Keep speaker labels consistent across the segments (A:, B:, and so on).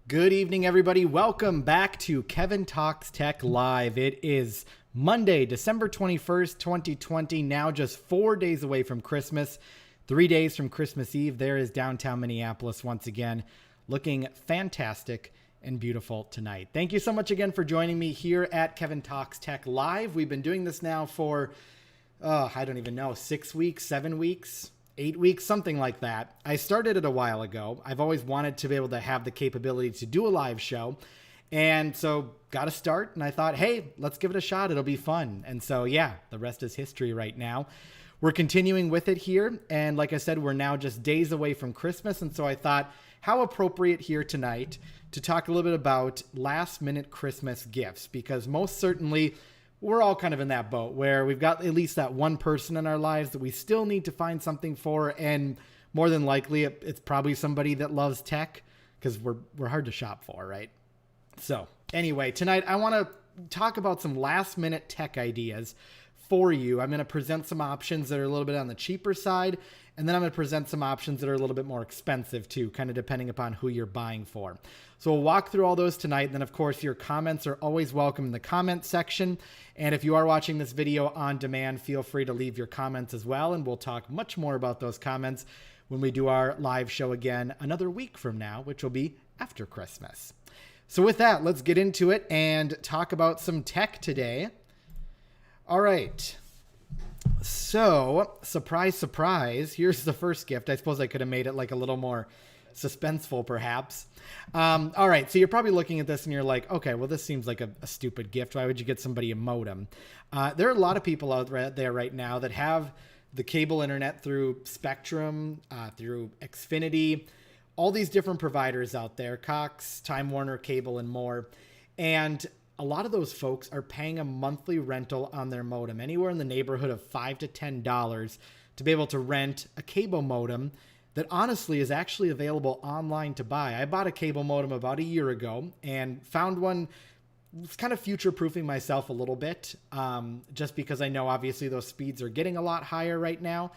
A: Good evening, everybody. Welcome back to Kevin Talks Tech Live. It is Monday, December 21st, 2020, now just 4 days away from Christmas, 3 days from Christmas Eve. There is downtown Minneapolis once again, looking fantastic and beautiful tonight. Thank you so much again for joining me here at Kevin Talks Tech Live. We've been doing this now for, I don't even know, 6 weeks, 7 weeks, 8 weeks, something like that. I started it a while ago. I've always wanted to be able to have the capability to do a live show. And so got to start. And I thought, hey, let's give it a shot. It'll be fun. And so, yeah, the rest is history right now. We're continuing with it here. And like I said, we're now just days away from Christmas. And so I thought, how appropriate here tonight to talk a little bit about last minute Christmas gifts, because most certainly we're all kind of in that boat where we've got at least that one person in our lives that we still need to find something for. And more than likely, it's probably somebody that loves tech, because we're hard to shop for, right? So anyway, tonight I want to talk about some last minute tech ideas for you. I'm going to present some options that are a little bit on the cheaper side, and then I'm going to present some options that are a little bit more expensive too, kind of depending upon who you're buying for. So we'll walk through all those tonight. And then of course, your comments are always welcome in the comment section. And if you are watching this video on demand, feel free to leave your comments as well. And we'll talk much more about those comments when we do our live show again another week from now, which will be after Christmas. So with that, let's get into it and talk about some tech today. All right. So, surprise, surprise, here's the first gift. I suppose I could have made it like a little more suspenseful, perhaps. All right, so you're probably looking at this and you're like, okay, well, this seems like a stupid gift. Why would you get somebody a modem? There are a lot of people out there right now that have the cable internet through Spectrum, through Xfinity, all these different providers out there, Cox, Time Warner Cable, and more. And a lot of those folks are paying a monthly rental on their modem, anywhere in the neighborhood of $5 to $10 to be able to rent a cable modem that honestly is actually available online to buy. I bought a cable modem about a year ago and found one. It's kind of future-proofing myself a little bit, just because I know obviously those speeds are getting a lot higher right now.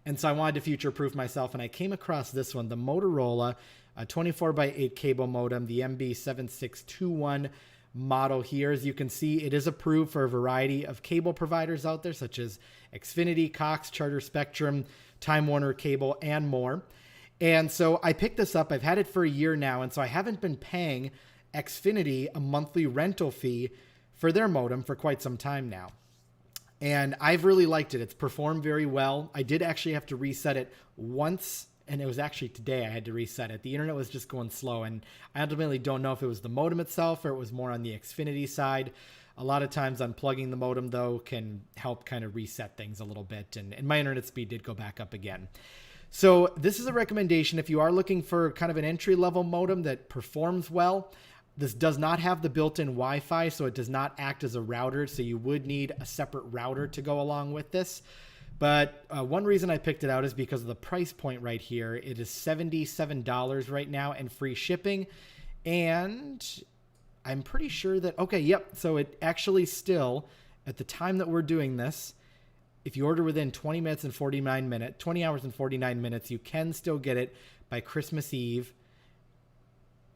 A: And so I wanted to future-proof myself, and I came across this one, the Motorola 24x8 cable modem, the MB7621 model here. As you can see, it is approved for a variety of cable providers out there, such as Xfinity, Cox, Charter Spectrum, Time Warner Cable, and more. And so I picked this up. I've had it for a year now, and so I haven't been paying Xfinity a monthly rental fee for their modem for quite some time now. And I've really liked it. It's performed very well. I did actually have to reset it once, and it was actually today I had to reset it. The internet was just going slow, and I ultimately don't know if it was the modem itself or it was more on the Xfinity side. A lot of times unplugging the modem, though, can help kind of reset things a little bit, and my internet speed did go back up again. So this is a recommendation if you are looking for kind of an entry-level modem that performs well. This does not have the built-in Wi-Fi, so it does not act as a router, so you would need a separate router to go along with this. But one reason I picked it out is because of the price point right here. It is $77 right now and free shipping. And I'm pretty sure that, okay, yep. So it actually still, at the time that we're doing this, if you order within 20 hours and 49 minutes, you can still get it by Christmas Eve,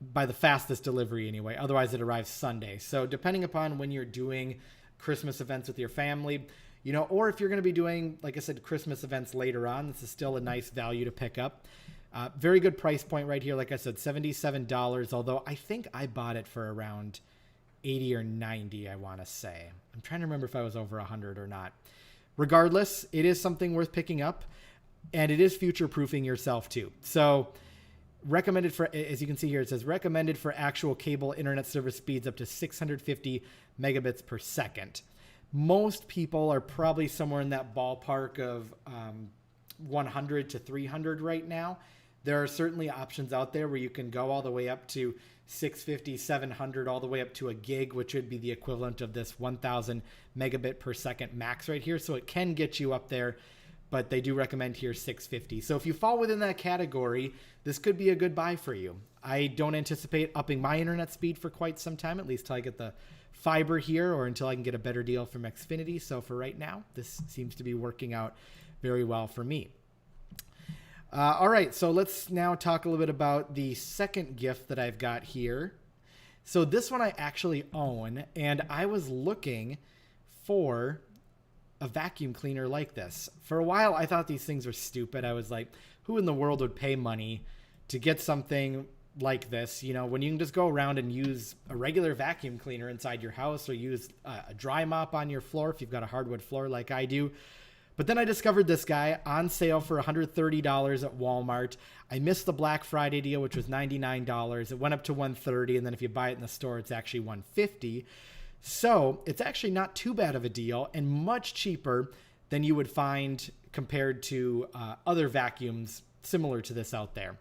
A: by the fastest delivery anyway. Otherwise, it arrives Sunday. So depending upon when you're doing Christmas events with your family, you know, or if you're going to be doing, like I said, Christmas events later on, this is still a nice value to pick up. Very good price point right here. Like I said, $77, although I think I bought it for around 80 or 90, I want to say. I'm trying to remember if I was over 100 or not. Regardless, it is something worth picking up, and it is future-proofing yourself too. So recommended for, as you can see here, it says recommended for actual cable internet service speeds up to 650 megabits per second. Most people are probably somewhere in that ballpark of 100 to 300 right now. There are certainly options out there where you can go all the way up to 650, 700, all the way up to a gig, which would be the equivalent of this 1000 megabit per second max right here. So it can get you up there, but they do recommend here 650. So if you fall within that category, this could be a good buy for you. I don't anticipate upping my internet speed for quite some time, at least till I get the fiber here or until I can get a better deal from Xfinity. So for right now, this seems to be working out very well for me. All right, so let's now talk a little bit about the second gift that I've got here. So this one I actually own, and I was looking for a vacuum cleaner like this. For a while, I thought these things were stupid. I was like, who in the world would pay money to get something like this, you know, when you can just go around and use a regular vacuum cleaner inside your house, or use a dry mop on your floor if you've got a hardwood floor like I do. But then I discovered this guy on sale for $130 at Walmart. I missed the Black Friday deal, which was $99. It went up to $130, and then if you buy it in the store, it's actually $150. So it's actually not too bad of a deal, and much cheaper than you would find compared to other vacuums similar to this out there.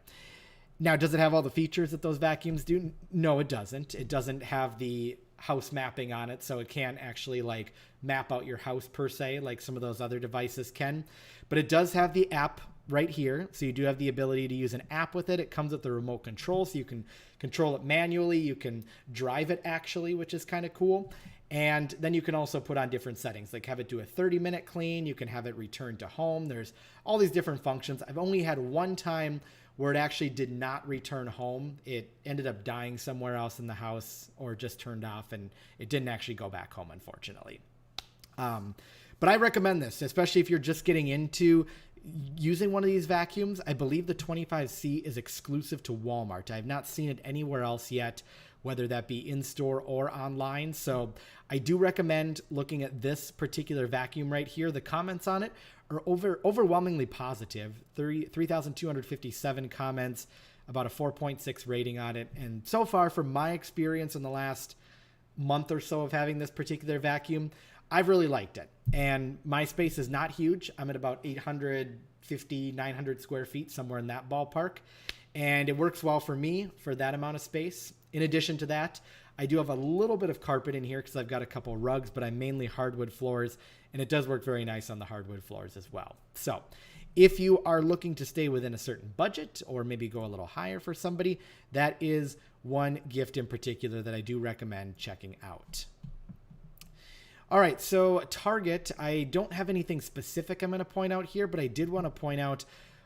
A: Now, does it have all the features that those vacuums do? No, it doesn't. It doesn't have the house mapping on it, so it can't actually like map out your house per se like some of those other devices can. But it does have the app right here, so you do have the ability to use an app with it. It comes with the remote control, so you can control it manually. You can drive it actually, which is kind of cool. And then you can also put on different settings, like have it do a 30-minute clean. You can have it return to home. There's all these different functions. I've only had one time where it actually did not return home. It ended up dying somewhere else in the house, or just turned off, and it didn't actually go back home, unfortunately. But I recommend this, especially if you're just getting into using one of these vacuums. I believe the 25C is exclusive to Walmart. I have not seen it anywhere else yet, whether that be in-store or online. So I do recommend looking at this particular vacuum right here. The comments on it are overwhelmingly positive. 3,257 comments, about a 4.6 rating on it. And so far, from my experience in the last month or so of having this particular vacuum, I've really liked it. And my space is not huge. I'm at about 850, 900 square feet, somewhere in that ballpark. And it works well for me for that amount of space. In addition to that, I do have a little bit of carpet in here because I've got a couple rugs, but I'm mainly hardwood floors, and it does work very nice on the hardwood floors as well. So if you are looking to stay within a certain budget, or maybe go a little higher for somebody, that is one gift in particular that I do recommend checking out. All right, so Target, I don't have anything specific I'm going to point out here, but I did want to point out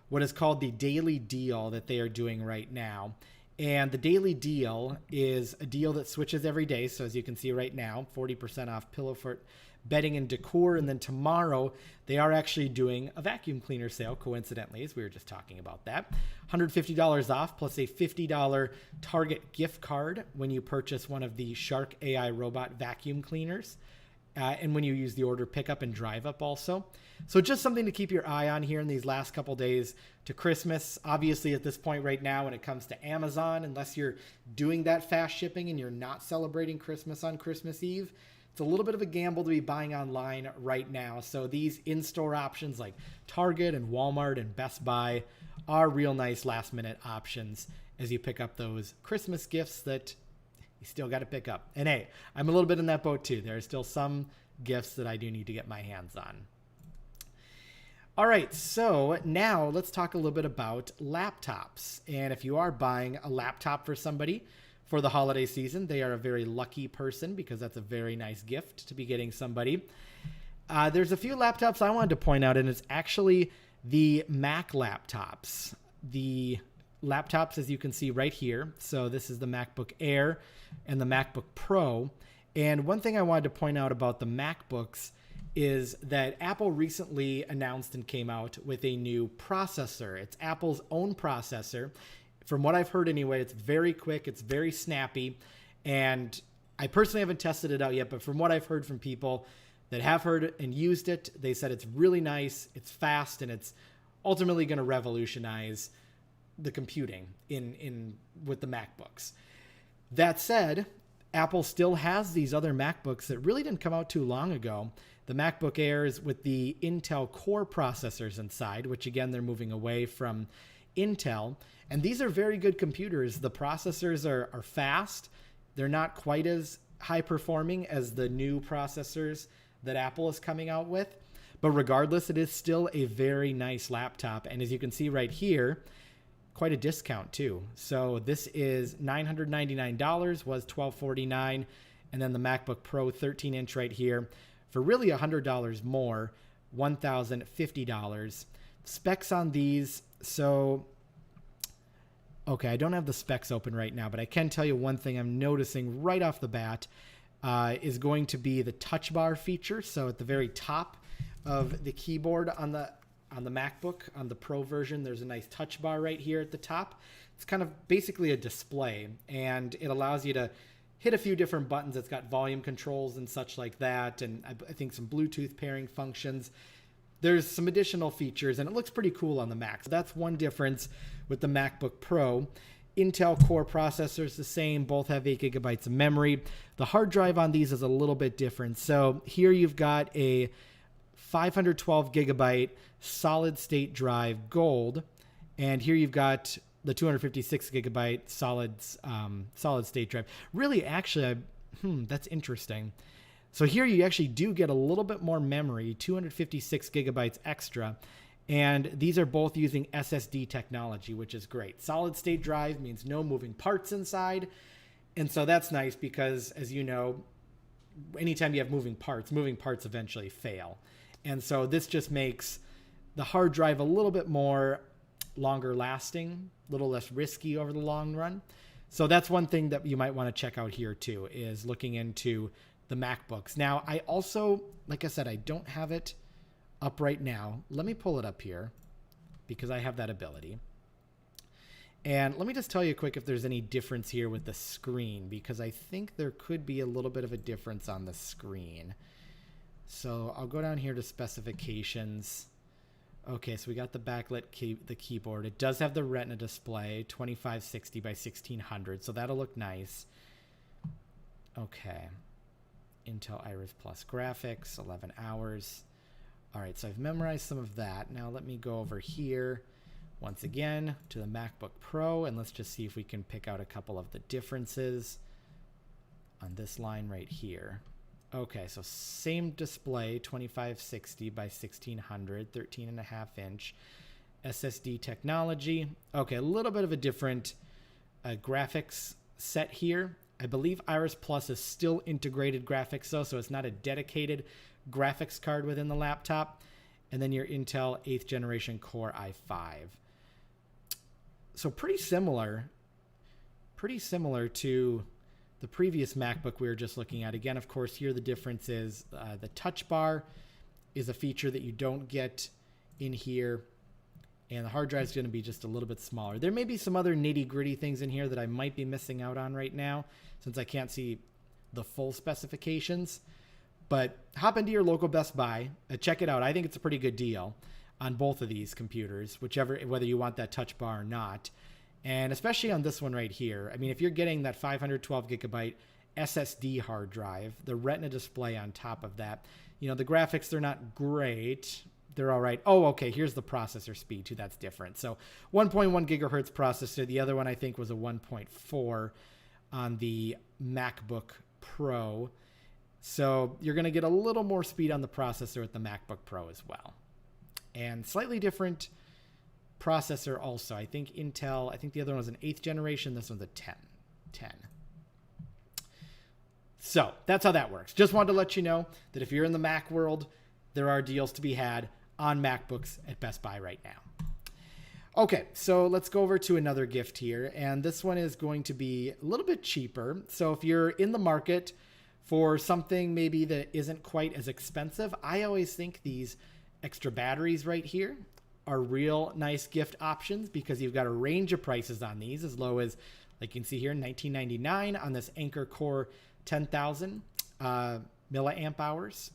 A: what is called the daily deal that they are doing right now. And the daily deal is a deal that switches every day. So as you can see right now, 40% off pillow fort, bedding, and decor. And then tomorrow, they are actually doing a vacuum cleaner sale, coincidentally, as we were just talking about that. $150 off, plus a $50 Target gift card when you purchase one of the Shark AI robot vacuum cleaners. And when you use the order pickup and drive up also. So just something to keep your eye on here in these last couple days to Christmas. Obviously, at this point right now, when it comes to Amazon, unless you're doing that fast shipping and you're not celebrating Christmas on Christmas Eve, it's a little bit of a gamble to be buying online right now. So these in-store options like Target and Walmart and Best Buy are real nice last-minute options as you pick up those Christmas gifts that you still got to pick up. And hey, I'm a little bit in that boat too. There are still some gifts that I do need to get my hands on. All right, so now let's talk a little bit about laptops. And if you are buying a laptop for somebody for the holiday season, they are a very lucky person, because that's a very nice gift to be getting somebody. There's a few laptops I wanted to point out, and it's actually the Mac laptops. The laptops, as you can see right here. So this is the MacBook Air and the MacBook Pro. And one thing I wanted to point out about the MacBooks is that Apple recently announced and came out with a new processor. It's Apple's own processor. From what I've heard anyway, it's very quick, it's very snappy, and I personally haven't tested it out yet, but from what I've heard from people that have heard and used it, they said it's really nice, it's fast, and it's ultimately going to revolutionize the computing in with the MacBooks. That said, Apple still has these other MacBooks that really didn't come out too long ago. The MacBook Airs with the Intel Core processors inside, which again, they're moving away from Intel. And these are very good computers. The processors are fast. They're not quite as high performing as the new processors that Apple is coming out with. But regardless, it is still a very nice laptop. And as you can see right here, quite a discount too. So this is $999, was $1,249, and then the MacBook Pro 13-inch right here for really $100 more, $1,050. specs on these. So, okay, I don't have the specs open right now, but I can tell you one thing I'm noticing right off the bat is going to be the touch bar feature. So at the very top of the keyboard on the MacBook, on the Pro version, there's a nice touch bar right here at the top. It's kind of basically a display, and it allows you to hit a few different buttons. It's got volume controls and such like that, and I think some Bluetooth pairing functions. There's some additional features, and it looks pretty cool on the Mac. So that's one difference with the MacBook Pro. Intel Core processor is the same. Both have 8 gigabytes of memory. The hard drive on these is a little bit different. So here you've got a 512 gigabyte solid state drive gold, and here you've got the 256 gigabyte solid state drive. Really, actually, that's interesting. So here you actually do get a little bit more memory, 256 gigabytes extra, and these are both using SSD technology, which is great. Solid state drive means no moving parts inside, and so that's nice because, as you know, anytime you have moving parts eventually fail. And so this just makes the hard drive a little bit more longer lasting, a little less risky over the long run. So that's one thing that you might want to check out here too, is looking into the MacBooks. Now, I also, like I said, I don't have it up right now. Let me pull it up here because I have that ability. And let me just tell you quick if there's any difference here with the screen, because I think there could be a little bit of a difference on the screen. So I'll go down here to specifications. Okay, so we got the backlit the keyboard. It does have the Retina display, 2560 by 1600, so that'll look nice. Okay. Intel Iris Plus graphics, 11 hours. All right, so I've memorized some of that. Now let me go over here once again to the MacBook Pro, and let's just see if we can pick out a couple of the differences on this line right here. Okay, so same display, 2560 by 1600, 13.5 inch SSD technology. Okay, a little bit of a different graphics set here. I believe Iris Plus is still integrated graphics though, so it's not a dedicated graphics card within the laptop. And then your Intel 8th generation Core i5. So pretty similar to the previous MacBook we were just looking at. Again, of course, here the difference is the touch bar is a feature that you don't get in here, and the hard drive is going to be just a little bit smaller. There may be some other nitty-gritty things in here that I might be missing out on right now since I can't see the full specifications, but hop into your local Best Buy, check it out. I think it's a pretty good deal on both of these computers, whether you want that touch bar or not. And especially on this one right here. I mean, if you're getting that 512 gigabyte SSD hard drive, the Retina display on top of that, you know, the graphics, they're not great. They're all right. Oh, okay, here's the processor speed too. That's different. So 1.1 gigahertz processor. The other one I think was a 1.4 on the MacBook Pro. So you're going to get a little more speed on the processor with the MacBook Pro as well. And slightly different processor also. I think the other one was an 8th generation. This one's a 10. So that's how that works. Just wanted to let you know that if you're in the Mac world, there are deals to be had on MacBooks at Best Buy right now. Okay, so let's go over to another gift here. And this one is going to be a little bit cheaper. So if you're in the market for something maybe that isn't quite as expensive, I always think these extra batteries right here are real nice gift options because you've got a range of prices on these, as low as, like you can see here, $19.99 on this Anker Core 10,000 milliamp hours,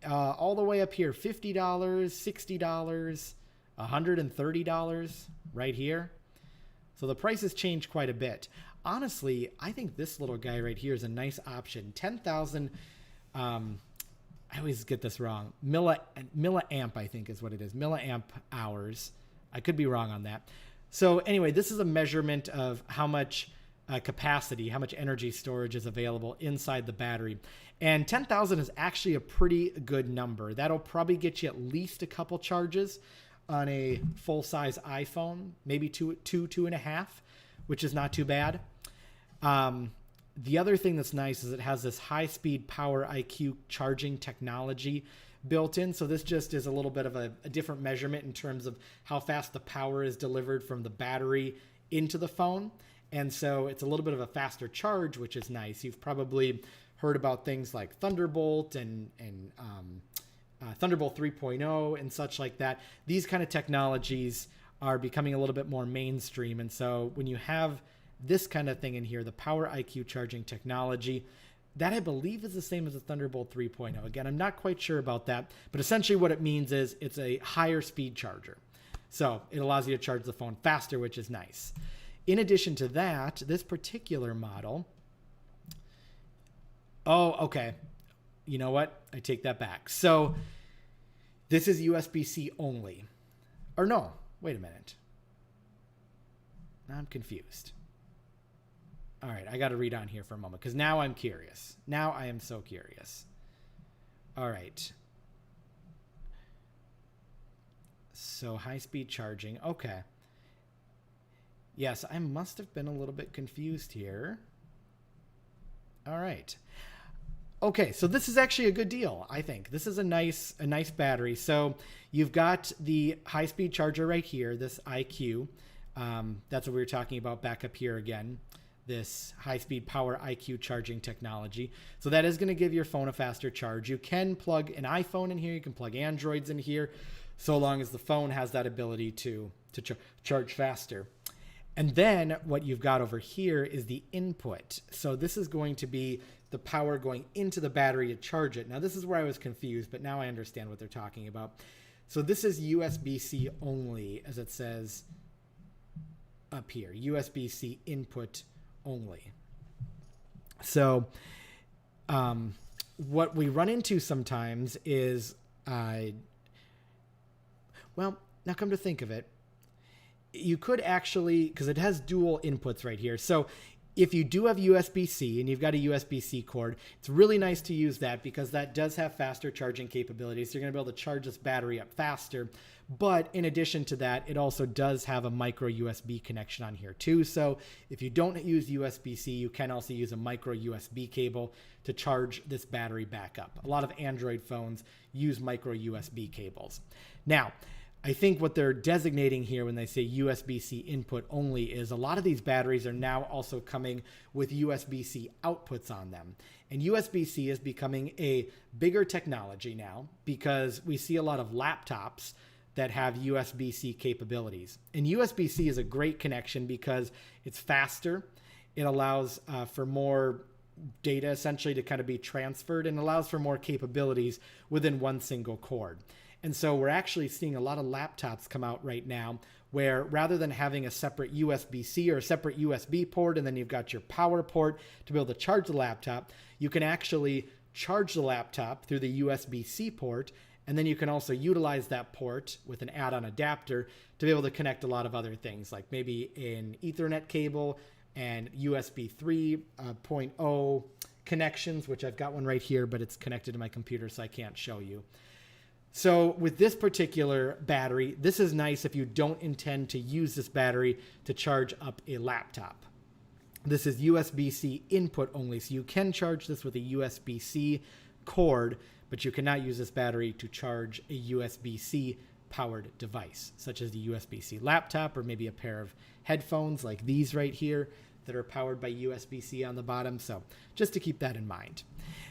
A: all the way up here, $50, $60, $130 right here. So the prices change quite a bit. Honestly, I think this little guy right here is a nice option. 10,000 I always get this wrong. Milliamp, I think is what it is. Milliamp hours. I could be wrong on that. So anyway, this is a measurement of how much capacity, how much energy storage is available inside the battery. And 10,000 is actually a pretty good number. That'll probably get you at least a couple charges on a full-size iPhone, maybe two and a half, which is not too bad. The other thing that's nice is it has this high-speed Power IQ charging technology built in. So this just is a little bit of a different measurement in terms of how fast the power is delivered from the battery into the phone. And so it's a little bit of a faster charge, which is nice. You've probably heard about things like Thunderbolt and Thunderbolt 3.0 and such like that. These kind of technologies are becoming a little bit more mainstream. And so when you have this kind of thing in here, the Power IQ charging technology, that I believe is the same as the Thunderbolt 3.0. Again, I'm not quite sure about that, but essentially what it means is it's a higher speed charger. So it allows you to charge the phone faster, which is nice. In addition to that, this particular model, oh, okay. You know what? I take that back. So this is USB-C only. Or no, wait a minute. Now I'm confused. All right, I got to read on here for a moment because now I'm curious. Now I am so curious. All right. So high-speed charging. Okay. Yes, I must have been a little bit confused here. All right. Okay, so this is actually a good deal, I think. This is a nice battery. So you've got the high-speed charger right here, this IQ. That's what we were talking about back up here again, this high-speed Power IQ charging technology. So that is going to give your phone a faster charge. You can plug an iPhone in here. You can plug Androids in here, so long as the phone has that ability to charge faster. And then what you've got over here is the input. So this is going to be the power going into the battery to charge it. Now this is where I was confused, but now I understand what they're talking about. So this is USB-C only, as it says up here, USB-C input only. So what we run into sometimes is, well, now come to think of it, you could actually, because it has dual inputs right here. So if you do have USB-C and you've got a USB-C cord, it's really nice to use that because that does have faster charging capabilities. So you're going to be able to charge this battery up faster. But in addition to that, it also does have a micro USB connection on here too. So if you don't use USB-C, you can also use a micro USB cable to charge this battery back up. A lot of Android phones use micro USB cables. Now, I think what they're designating here when they say USB-C input only is a lot of these batteries are now also coming with USB-C outputs on them. And USB-C is becoming a bigger technology now because we see a lot of laptops that have USB-C capabilities. And USB-C is a great connection because it's faster. It allows for more data essentially to kind of be transferred and allows for more capabilities within one single cord. And so we're actually seeing a lot of laptops come out right now where rather than having a separate USB-C or a separate USB port and then you've got your power port to be able to charge the laptop, you can actually charge the laptop through the USB-C port, and then you can also utilize that port with an add-on adapter to be able to connect a lot of other things, like maybe an Ethernet cable and USB 3.0 connections, which I've got one right here, but it's connected to my computer, so I can't show you. So with this particular battery, this is nice if you don't intend to use this battery to charge up a laptop. This is USB-C input only, so you can charge this with a USB-C cord, but you cannot use this battery to charge a USB-C powered device, such as the USB-C laptop or maybe a pair of headphones like these right here that are powered by USB-C on the bottom. So just to keep that in mind.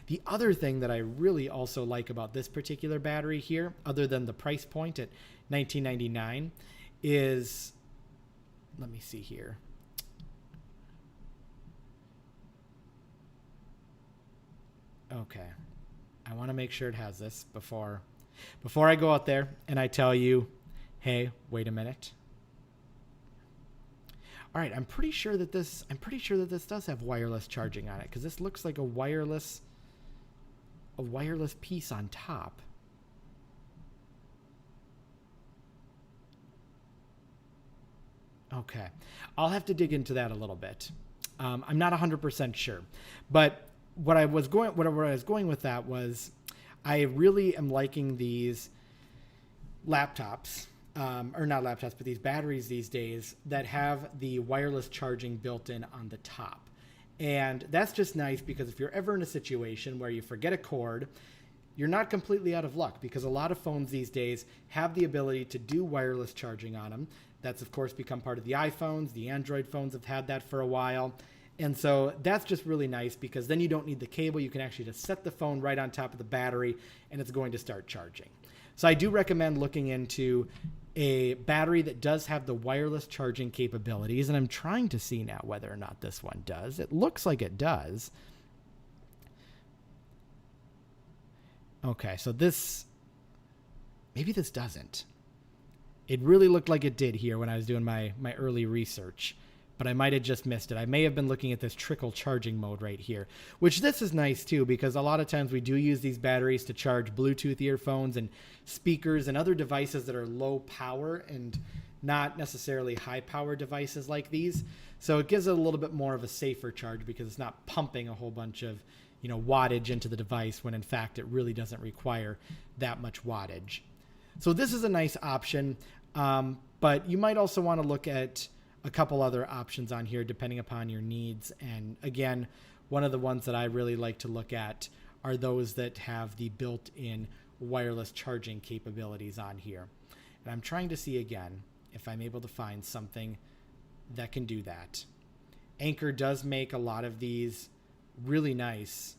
A: The other thing that I really also like about this particular battery here, other than the price point at $19.99, is, let me see here. Okay. I want to make sure it has this before I go out there and I tell you, hey, wait a minute. All right, I'm pretty sure that this does have wireless charging on it because this looks like a wireless piece on top. Okay, I'll have to dig into that a little bit. I'm not 100% sure, but what I was going with that was I really am liking these laptops, or not laptops, but these batteries these days that have the wireless charging built in on the top. And that's just nice because if you're ever in a situation where you forget a cord, you're not completely out of luck, because a lot of phones these days have the ability to do wireless charging on them. That's, of course, become part of the iPhones. The Android phones have had that for a while. And so that's just really nice, because then you don't need the cable. You can actually just set the phone right on top of the battery and it's going to start charging. So I do recommend looking into a battery that does have the wireless charging capabilities. And I'm trying to see now whether or not this one does. It looks like it does. Okay, so maybe this doesn't. It really looked like it did here when I was doing my early research, but I might have just missed it. I may have been looking at this trickle charging mode right here, which this is nice too, because a lot of times we do use these batteries to charge Bluetooth earphones and speakers and other devices that are low power and not necessarily high power devices like these. So it gives it a little bit more of a safer charge, because it's not pumping a whole bunch of wattage into the device when in fact it really doesn't require that much wattage. So this is a nice option, but you might also want to look at a couple other options on here depending upon your needs. And again, one of the ones that I really like to look at are those that have the built-in wireless charging capabilities on here. And I'm trying to see again if I'm able to find something that can do that. Anker does make a lot of these really nice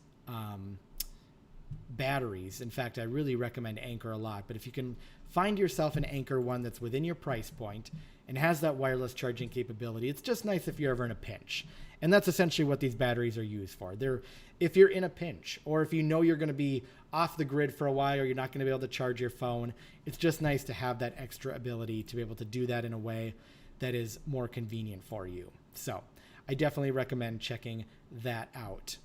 A: batteries. In fact, I really recommend Anker a lot. But if you can find yourself an Anker one that's within your price point and has that wireless charging capability, it's just nice if you're ever in a pinch. And that's essentially what these batteries are used for. If you're in a pinch, or if you know you're going to be off the grid for a while, or you're not going to be able to charge your phone, it's just nice to have that extra ability to be able to do that in a way that is more convenient for you. So I definitely recommend checking that out.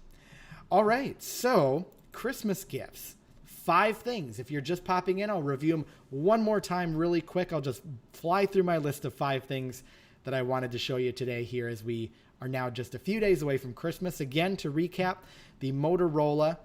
A: All right, so Christmas gifts. 5 things. If you're just popping in, I'll review them one more time really quick. I'll just fly through my list of 5 things that I wanted to show you today here, as we are now just a few days away from Christmas. Again, to recap, the Motorola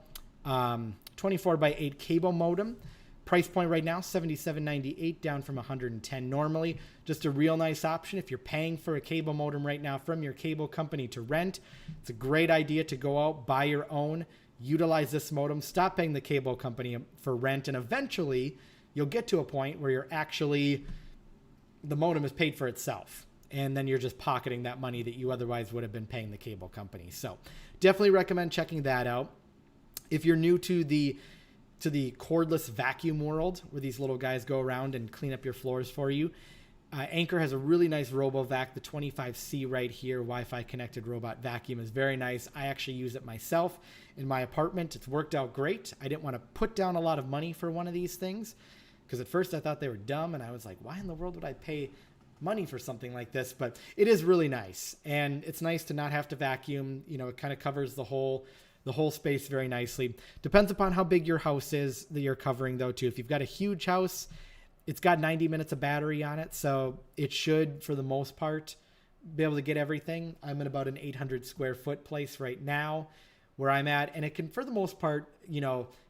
A: 24x8 cable modem. Price point right now, $77.98, down from $110 normally. Just a real nice option if you're paying for a cable modem right now from your cable company to rent. It's a great idea to go out, buy your own, utilize this modem, stop paying the cable company for rent, and eventually you'll get to a point where the modem is paid for itself, and then you're just pocketing that money that you otherwise would have been paying the cable company. So definitely recommend checking that out. If you're new to the cordless vacuum world, where these little guys go around and clean up your floors for you, Anker has a really nice RoboVac. The 25C right here, Wi-Fi connected robot vacuum, is very nice. I actually use it myself in my apartment. It's worked out great. I didn't want to put down a lot of money for one of these things, because at first I thought they were dumb, and I was like, why in the world would I pay money for something like this? But it is really nice, and it's nice to not have to vacuum. It kind of covers the whole space very nicely. Depends upon how big your house is that you're covering, though, too. If you've got a huge house, it's got 90 minutes of battery on it, so it should, for the most part, be able to get everything. I'm in about an 800 square foot place right now where I'm at, and it can, for the most part,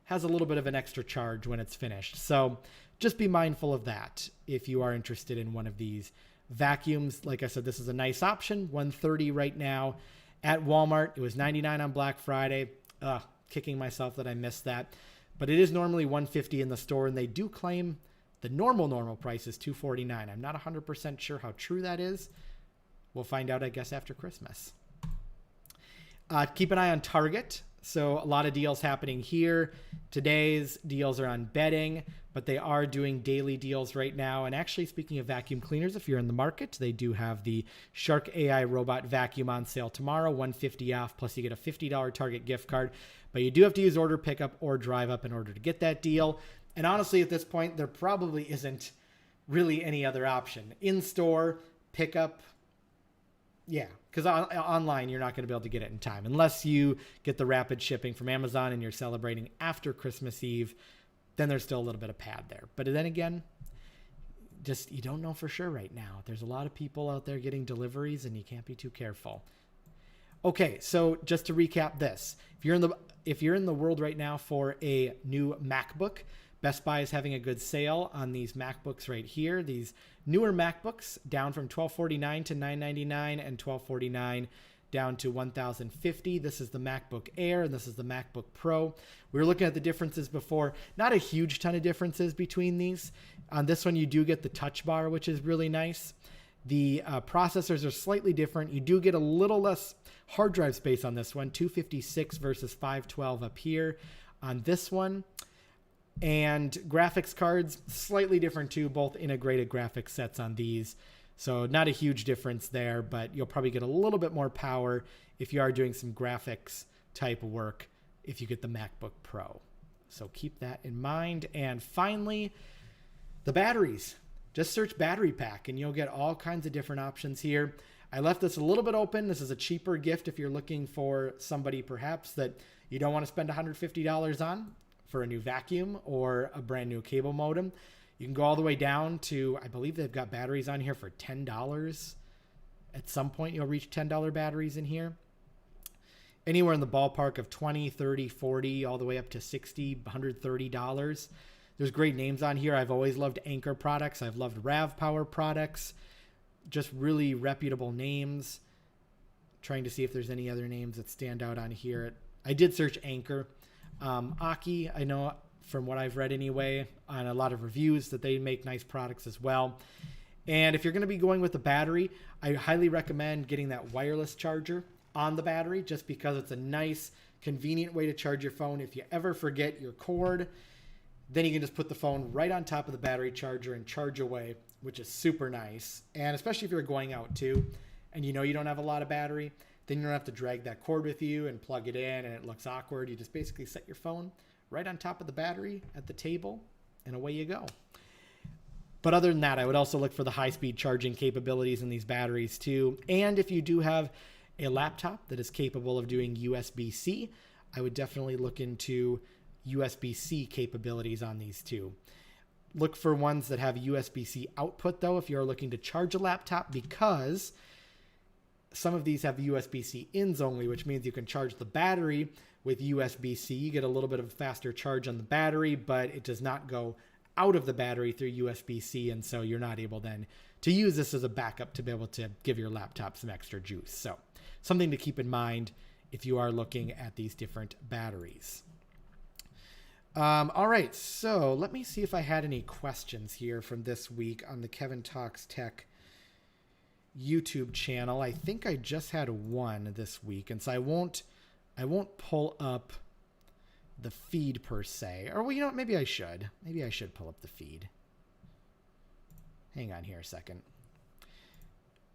A: has a little bit of an extra charge when it's finished. So just be mindful of that if you are interested in one of these vacuums. Like I said, this is a nice option, $130 right now at Walmart. It was $99 on Black Friday. Kicking myself that I missed that. But it is normally $150 in the store, and they do claim the normal price is $249. I'm not 100% sure how true that is. We'll find out, I guess, after Christmas. Keep an eye on Target. So a lot of deals happening here. Today's deals are on bedding, but they are doing daily deals right now. And actually, speaking of vacuum cleaners, if you're in the market, they do have the Shark AI robot vacuum on sale tomorrow, $150 off, plus you get a $50 Target gift card. But you do have to use order pickup or drive up in order to get that deal. And honestly, at this point, there probably isn't really any other option. In-store, pickup, yeah, because online, you're not going to be able to get it in time. Unless you get the rapid shipping from Amazon and you're celebrating after Christmas Eve, then there's still a little bit of pad there. But then again, just you don't know for sure right now. There's a lot of people out there getting deliveries, and you can't be too careful. Okay, so just to recap this, if you're in the world right now for a new MacBook, Best Buy is having a good sale on these MacBooks right here. These newer MacBooks down from $1,249 to $999 and $1,249 down to $1,050. This is the MacBook Air, and this is the MacBook Pro. We were looking at the differences before. Not a huge ton of differences between these. On this one, you do get the touch bar, which is really nice. The processors are slightly different. You do get a little less hard drive space on this one, 256 versus 512 up here on this one. And graphics cards, slightly different too, both integrated graphics sets on these. So not a huge difference there, but you'll probably get a little bit more power if you are doing some graphics type work if you get the MacBook Pro. So keep that in mind. And finally, the batteries. Just search battery pack and you'll get all kinds of different options here. I left this a little bit open. This is a cheaper gift if you're looking for somebody perhaps that you don't want to spend $150 on for a new vacuum or a brand new cable modem. You can go all the way down to, I believe they've got batteries on here for $10. At some point, you'll reach $10 batteries in here. Anywhere in the ballpark of $20, $30, $40, all the way up to $60, $130. There's great names on here. I've always loved Anker products. I've loved RAV Power products. Just really reputable names. Trying to see if there's any other names that stand out on here. I did search Anker. Aki, I know from what I've read anyway, on a lot of reviews that they make nice products as well. And if you're going to be going with the battery, I highly recommend getting that wireless charger on the battery just because it's a nice, convenient way to charge your phone. If you ever forget your cord, then you can just put the phone right on top of the battery charger and charge away, which is super nice. And especially if you're going out too, and you know you don't have a lot of battery, then you don't have to drag that cord with you and plug it in and it looks awkward. You just basically set your phone right on top of the battery at the table, and away you go. But other than that, I would also look for the high-speed charging capabilities in these batteries too. And if you do have a laptop that is capable of doing USB-C, I would definitely look into USB-C capabilities on these too. Look for ones that have USB-C output though if you're looking to charge a laptop, because some of these have USB-C ins only, which means you can charge the battery with USB-C. You get a little bit of a faster charge on the battery, but it does not go out of the battery through USB-C, and so you're not able then to use this as a backup to be able to give your laptop some extra juice. So something to keep in mind if you are looking at these different batteries. All right, so let me see if I had any questions here from this week on the Kevin Talks Tech YouTube channel. I think I just had one this week, and so I won't pull up the feed per se. Or, well, you know what? Maybe I should. Maybe I should pull up the feed. Hang on here a second.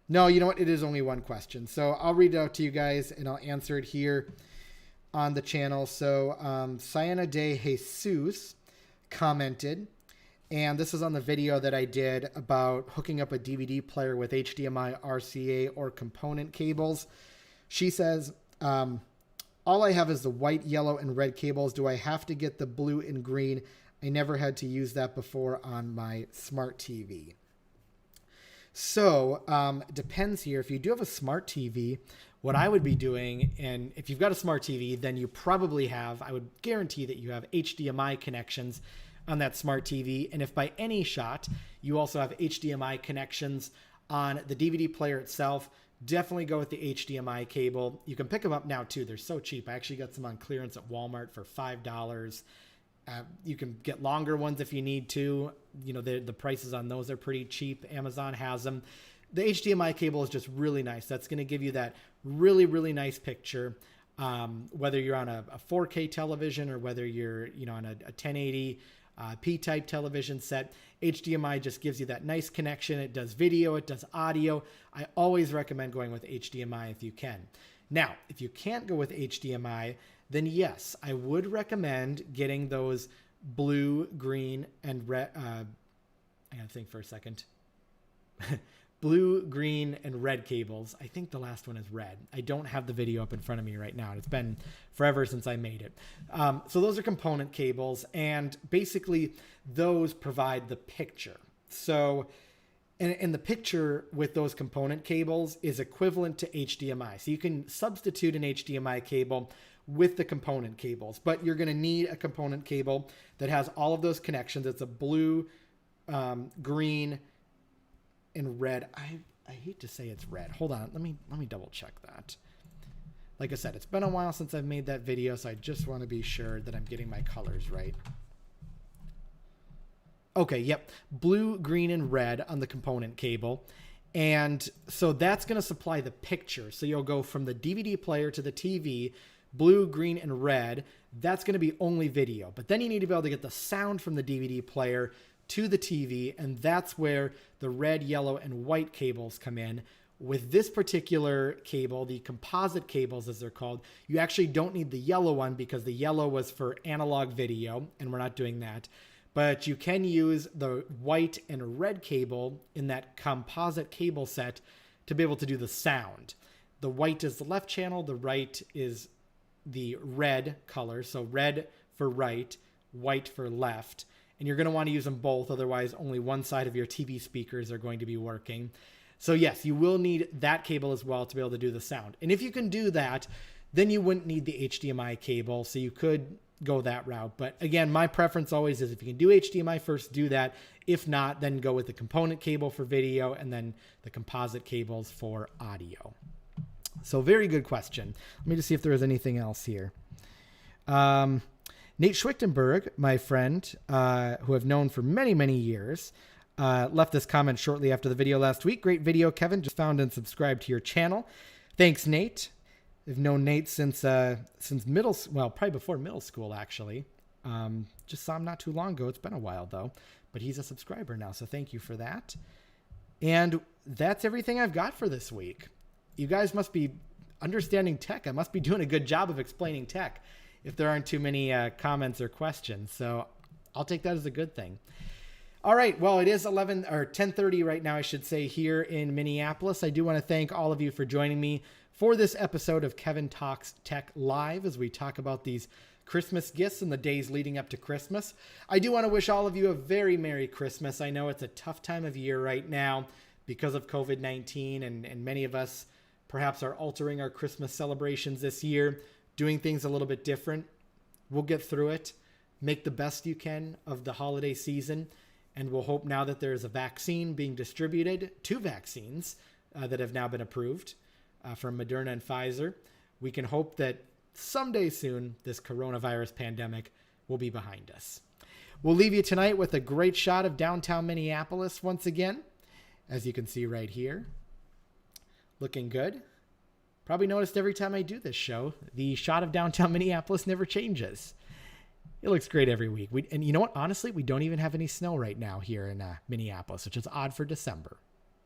A: No, you know what? It is only one question. So I'll read it out to you guys, and I'll answer it here on the channel. So Sienna de Jesus commented, and this is on the video that I did about hooking up a DVD player with HDMI, RCA, or component cables. She says, all I have is the white, yellow, and red cables. Do I have to get the blue and green? I never had to use that before on my smart TV. So depends here. If you do have a smart TV, what I would be doing, and if you've got a smart TV, then you probably have, I would guarantee that you have HDMI connections on that smart TV. And if by any shot, you also have HDMI connections on the DVD player itself, definitely go with the HDMI cable. You can pick them up now too. They're so cheap. I actually got some on clearance at Walmart for $5. You can get longer ones if you need to. You know, the prices on those are pretty cheap. Amazon has them. The HDMI cable is just really nice. That's going to give you that really, really nice picture. Whether you're on a 4K television or whether you're, you know, on a 1080 P-type television set, HDMI just gives you that nice connection. It does video, it does audio. I always recommend going with HDMI if you can. Now, if you can't go with HDMI, then yes, I would recommend getting those blue, green, and red. I gotta think for a second. Blue, green, and red cables. I think the last one is red. I don't have the video up in front of me right now. It's been forever since I made it. So those are component cables, and basically those provide the picture. So, and the picture with those component cables is equivalent to HDMI. So you can substitute an HDMI cable with the component cables, but you're going to need a component cable that has all of those connections. It's a blue, green, and red. I hate to say it's red. Hold on. Let me double check that. Like I said, it's been a while since I've made that video, so I just want to be sure that I'm getting my colors right. Okay, yep. Blue, green, and red on the component cable. And so that's going to supply the picture. So you'll go from the DVD player to the TV, blue, green, and red. That's going to be only video. But then you need to be able to get the sound from the DVD player to the TV, and that's where the red, yellow, and white cables come in. With this particular cable, the composite cables as they're called, you actually don't need the yellow one because the yellow was for analog video, and we're not doing that. But you can use the white and red cable in that composite cable set to be able to do the sound. The white is the left channel, the right is the red color. So red for right, white for left. And you're going to want to use them both, otherwise only one side of your TV speakers are going to be working. So yes, you will need that cable as well to be able to do the sound. And if you can do that, then you wouldn't need the HDMI cable. So you could go that route. But again, my preference always is if you can do HDMI first, do that. If not, then go with the component cable for video and then the composite cables for audio. So very good question. Let me just see if there is anything else here. Nate Schwichtenberg, my friend, who I've known for many, many years, left this comment shortly after the video last week. Great video, Kevin. Just found and subscribed to your channel. Thanks, Nate. I've known Nate since probably before middle school, actually. Just saw him not too long ago. It's been a while, though. But he's a subscriber now, so thank you for that. And that's everything I've got for this week. You guys must be understanding tech. I must be doing a good job of explaining tech if there aren't too many comments or questions. So I'll take that as a good thing. All right. Well, it is 10:30 right now, I should say, here in Minneapolis. I do want to thank all of you for joining me for this episode of Kevin Talks Tech Live as we talk about these Christmas gifts and the days leading up to Christmas. I do want to wish all of you a very Merry Christmas. I know it's a tough time of year right now because of COVID-19, and many of us perhaps are altering our Christmas celebrations this year, doing things a little bit different. We'll get through it. Make the best you can of the holiday season. And we'll hope now that there's a vaccine being distributed, 2 vaccines that have now been approved from Moderna and Pfizer. We can hope that someday soon, this coronavirus pandemic will be behind us. We'll leave you tonight with a great shot of downtown Minneapolis once again, as you can see right here. Looking good. Probably noticed every time I do this show, the shot of downtown Minneapolis never changes. It looks great every week. And you know what? Honestly, we don't even have any snow right now here in Minneapolis, which is odd for December.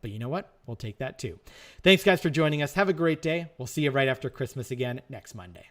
A: But you know what? We'll take that too. Thanks, guys, for joining us. Have a great day. We'll see you right after Christmas again next Monday.